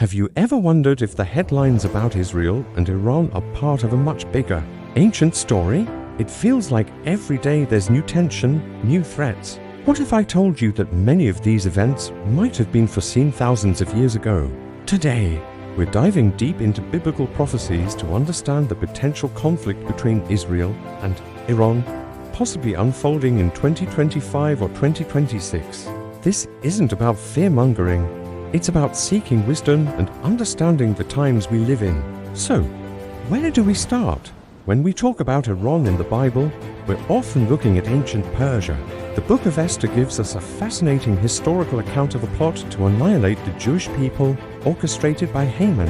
Have you ever wondered if the headlines about Israel and Iran are part of a much bigger, ancient story? It feels like every day there's new tension, new threats. What if I told you that many of these events might have been foreseen thousands of years ago? Today, we're diving deep into biblical prophecies to understand the potential conflict between Israel and Iran, possibly unfolding in 2025 or 2026. This isn't about fear-mongering. It's about seeking wisdom and understanding the times we live in. So, where do we start? When we talk about Iran in the Bible, we're often looking at ancient Persia. The Book of Esther gives us a fascinating historical account of a plot to annihilate the Jewish people orchestrated by Haman,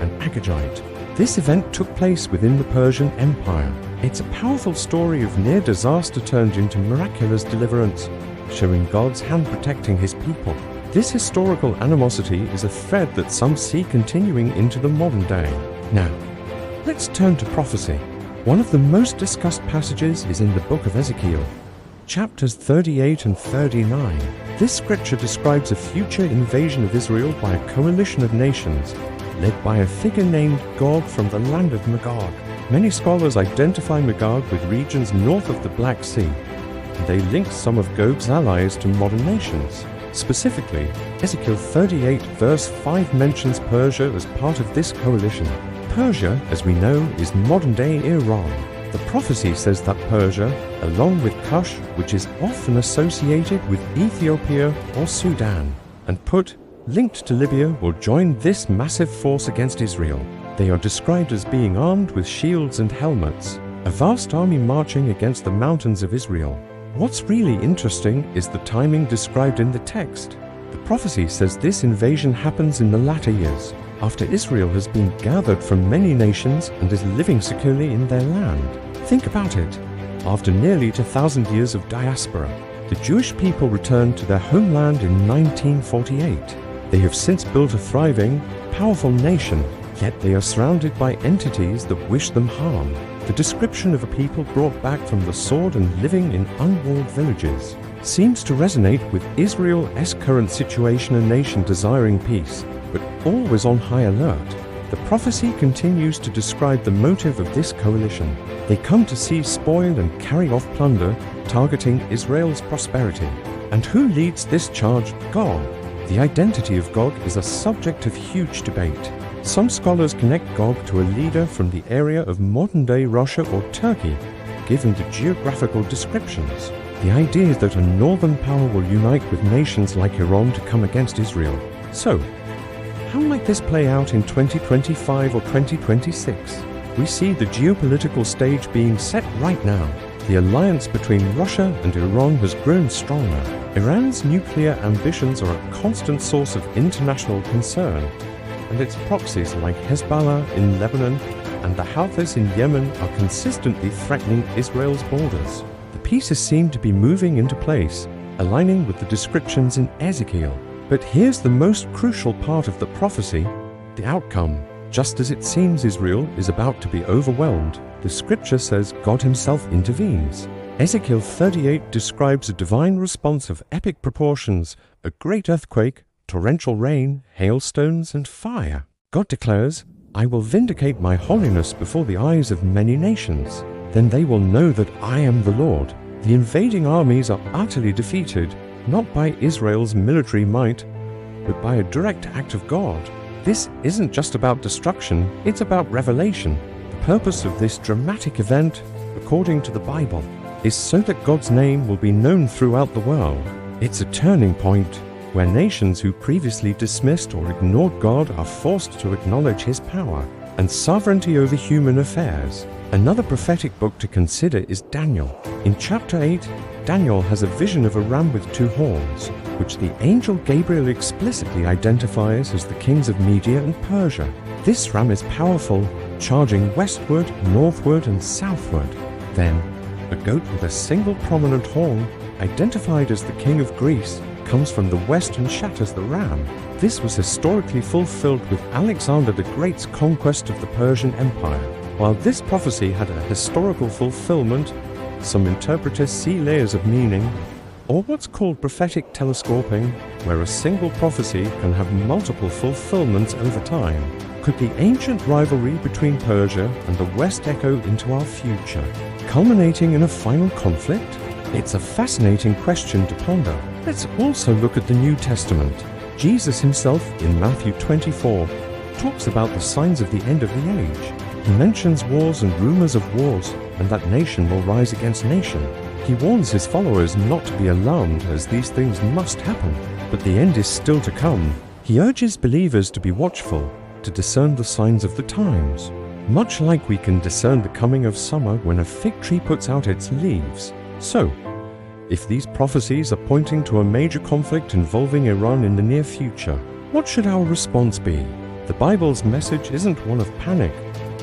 an Agagite. This event took place within the Persian Empire. It's a powerful story of near disaster turned into miraculous deliverance, showing God's hand protecting his people. This historical animosity is a thread that some see continuing into the modern day. Now, let's turn to prophecy. One of the most discussed passages is in the Book of Ezekiel, chapters 38 and 39. This scripture describes a future invasion of Israel by a coalition of nations, led by a figure named Gog from the land of Magog. Many scholars identify Magog with regions north of the Black Sea, and they link some of Gog's allies to modern nations. Specifically, Ezekiel 38 verse 5 mentions Persia as part of this coalition. Persia, as we know, is modern-day Iran. The prophecy says that Persia, along with Kush, which is often associated with Ethiopia or Sudan, and Put, linked to Libya, will join this massive force against Israel. They are described as being armed with shields and helmets, a vast army marching against the mountains of Israel. What's really interesting is the timing described in the text. The prophecy says this invasion happens in the latter years, after Israel has been gathered from many nations and is living securely in their land. Think about it. After nearly 2,000 years of diaspora, the Jewish people returned to their homeland in 1948. They have since built a thriving, powerful nation, yet they are surrounded by entities that wish them harm. The description of a people brought back from the sword and living in unwalled villages seems to resonate with Israel's current situation, a nation desiring peace, but always on high alert. The prophecy continues to describe the motive of this coalition. They come to seize spoil and carry off plunder, targeting Israel's prosperity. And who leads this charge? Gog. The identity of Gog is a subject of huge debate. Some scholars connect Gog to a leader from the area of modern-day Russia or Turkey, given the geographical descriptions. The idea is that a northern power will unite with nations like Iran to come against Israel. So, how might this play out in 2025 or 2026? We see the geopolitical stage being set right now. The alliance between Russia and Iran has grown stronger. Iran's nuclear ambitions are a constant source of international concern, and its proxies like Hezbollah in Lebanon and the Houthis in Yemen are consistently threatening Israel's borders. The pieces seem to be moving into place, aligning with the descriptions in Ezekiel. But here's the most crucial part of the prophecy, the outcome. Just as it seems Israel is about to be overwhelmed, the scripture says God himself intervenes. Ezekiel 38 describes a divine response of epic proportions, a great earthquake, torrential rain, hailstones, and fire. God declares, "I will vindicate my holiness before the eyes of many nations. Then they will know that I am the Lord." The invading armies are utterly defeated, not by Israel's military might, but by a direct act of God. This isn't just about destruction, it's about revelation. The purpose of this dramatic event, according to the Bible, is so that God's name will be known throughout the world. It's a turning point, where nations who previously dismissed or ignored God are forced to acknowledge his power and sovereignty over human affairs. Another prophetic book to consider is Daniel. In chapter 8, Daniel has a vision of a ram with two horns, which the angel Gabriel explicitly identifies as the kings of Media and Persia. This ram is powerful, charging westward, northward, and southward. Then, a goat with a single prominent horn, identified as the king of Greece, comes from the west and shatters the ram. This was historically fulfilled with Alexander the Great's conquest of the Persian Empire. While this prophecy had a historical fulfillment, some interpreters see layers of meaning. or what's called prophetic telescoping, where a single prophecy can have multiple fulfillments over time? Could the ancient rivalry between Persia and the West echo into our future, culminating in a final conflict? It's a fascinating question to ponder. Let's also look at the New Testament. Jesus himself, in Matthew 24, talks about the signs of the end of the age. He mentions wars and rumors of wars, and that nation will rise against nation. He warns his followers not to be alarmed, as these things must happen, but the end is still to come. He urges believers to be watchful, to discern the signs of the times, much like we can discern the coming of summer when a fig tree puts out its leaves. So, if these prophecies are pointing to a major conflict involving Iran in the near future, what should our response be? The Bible's message isn't one of panic,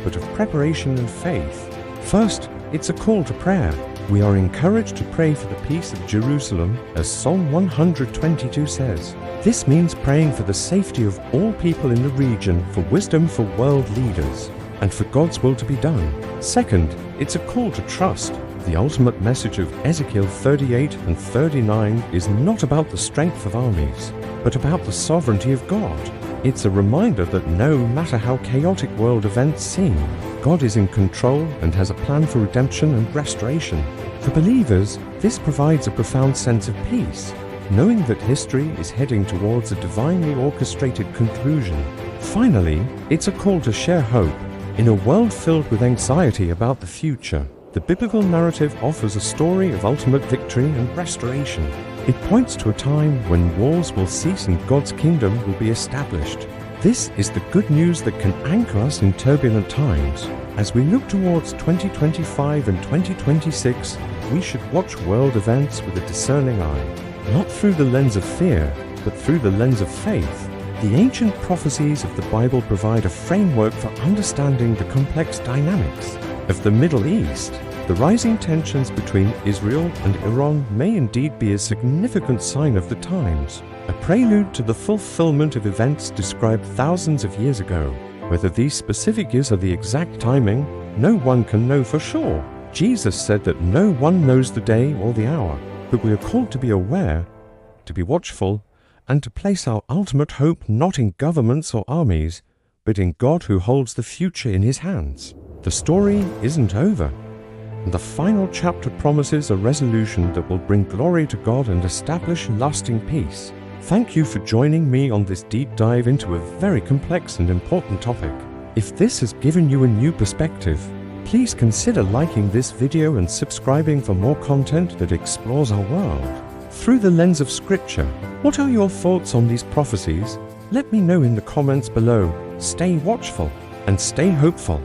but of preparation and faith. First, it's a call to prayer. We are encouraged to pray for the peace of Jerusalem, as Psalm 122 says. This means praying for the safety of all people in the region, for wisdom for world leaders, and for God's will to be done. Second, it's a call to trust. The ultimate message of Ezekiel 38 and 39 is not about the strength of armies, but about the sovereignty of God. It's a reminder that no matter how chaotic world events seem, God is in control and has a plan for redemption and restoration. For believers, this provides a profound sense of peace, knowing that history is heading towards a divinely orchestrated conclusion. Finally, it's a call to share hope. In a world filled with anxiety about the future, the biblical narrative offers a story of ultimate victory and restoration. It points to a time when wars will cease and God's kingdom will be established. This is the good news that can anchor us in turbulent times. As we look towards 2025 and 2026, we should watch world events with a discerning eye, not through the lens of fear, but through the lens of faith. The ancient prophecies of the Bible provide a framework for understanding the complex dynamics of the Middle East. The rising tensions between Israel and Iran may indeed be a significant sign of the times, a prelude to the fulfillment of events described thousands of years ago. Whether these specific years are the exact timing, no one can know for sure. Jesus said that no one knows the day or the hour, but we are called to be aware, to be watchful, and to place our ultimate hope not in governments or armies, but in God who holds the future in his hands. The story isn't over, and the final chapter promises a resolution that will bring glory to God and establish lasting peace. Thank you for joining me on this deep dive into a very complex and important topic. If this has given you a new perspective, please consider liking this video and subscribing for more content that explores our world through the lens of Scripture. What are your thoughts on these prophecies? Let me know in the comments below. Stay watchful and stay hopeful.